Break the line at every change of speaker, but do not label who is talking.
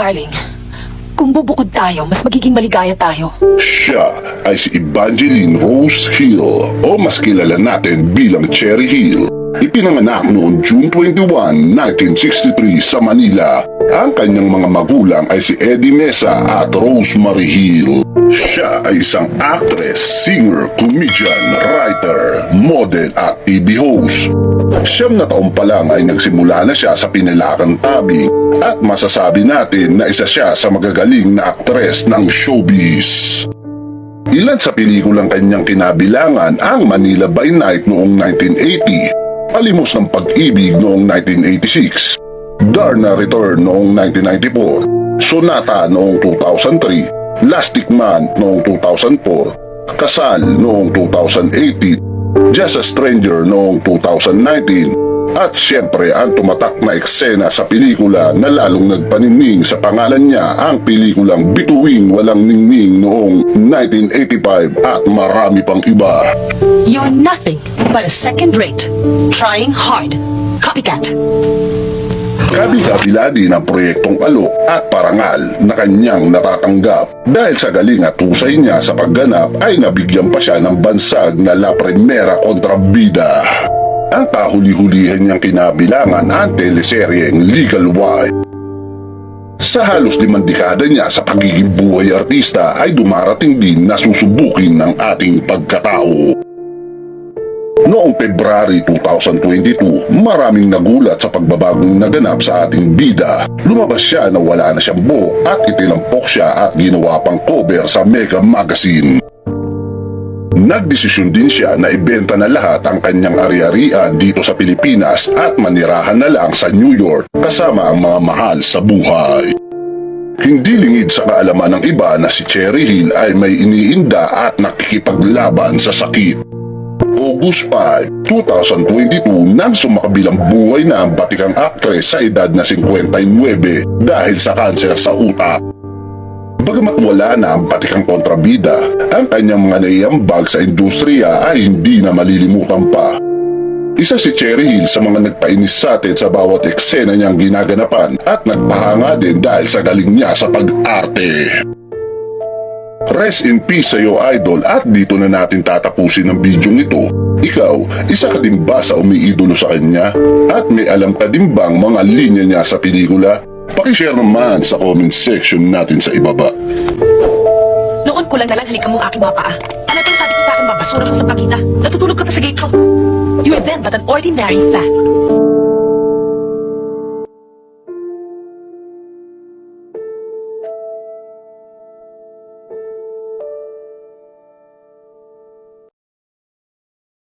Darling, kung bubukod tayo, mas magiging maligaya tayo.
Siya ay si Evangeline Rose Hill o mas kilala natin bilang Cherry Hill. Ipinanganak noong June 21, 1963 sa Manila. Ang kanyang mga magulang ay si Eddie Mesa at Rosemary Hill. Siya ay isang actress, singer, comedian, writer, model at TV host. 9 na taon pa lang ay nagsimula na siya sa pinilakang tabing at masasabi natin na isa siya sa magagaling na aktres ng showbiz. Ilan sa pelikulang kanyang kinabilangan ang Manila by Night noong 1980, Palimos ng Pag-ibig noong 1986, Darna Return noong 1994, Sonata noong 2003, Lastic Man noong 2004, Kasal noong 2018, Just a Stranger noong 2019, at siyempre ang tumatak na eksena sa pelikula na lalong nagpaninning sa pangalan niya, ang pelikulang Bituing Walang Ningning noong 1985 at marami pang iba.
You're nothing but a second-rate, trying hard, copycat.
Kabi-kabila din ang proyektong alok at parangal na kanyang natatanggap. Dahil sa galing at husay niya sa pagganap ay nabigyan pa siya ng bansag na La Primera Kontrabida. Ang kahuli-hulihan niyang kinabilangan ang teleseryeng Legal Wife. Sa halos 5 dekada niya sa pagiging buhay artista ay dumarating din na susubukin ng ating pagkatao. Noong February 2022, maraming nagulat sa pagbabagong naganap sa ating bida. Lumabas siya na wala na siyang buhok at itinampok siya at ginawa pang cover sa Mega Magazine. Nagdesisyon din siya na ibenta na lahat ang kanyang ari-arian dito sa Pilipinas at manirahan na lang sa New York kasama ang mga mahal sa buhay. Hindi lingid sa kaalaman ng iba na si Cherry Hill ay may iniinda at nakikipaglaban sa sakit. August 5, 2022 nang sumakabilang buhay na ang batikang aktres sa edad na 59 dahil sa kanser sa utak. Bagamat wala na ang batikang kontrabida, ang kanyang mga naiambag sa industriya ay hindi na malilimutan pa. Isa si Cherry Hill sa mga nagpainis sa atin sa bawat eksena niyang ginaganapan at nagpahanga din dahil sa galing niya sa pag-arte. Rest in peace sa iyo, idol, at dito na natin tatapusin ang video nito. Ikaw, isa ka din ba sa umiidolo sa kanya? At may alam ka din bang mga linya niya sa pelikula? Pakishare naman sa comment section natin sa ibaba.
Noon ko lang nalanghalikan mo ang aking mga paa. Ano itong sabi ko sa akin, babasura mo sa pakita? Natutulog ka pa sa gate ko. You are then but an ordinary fact.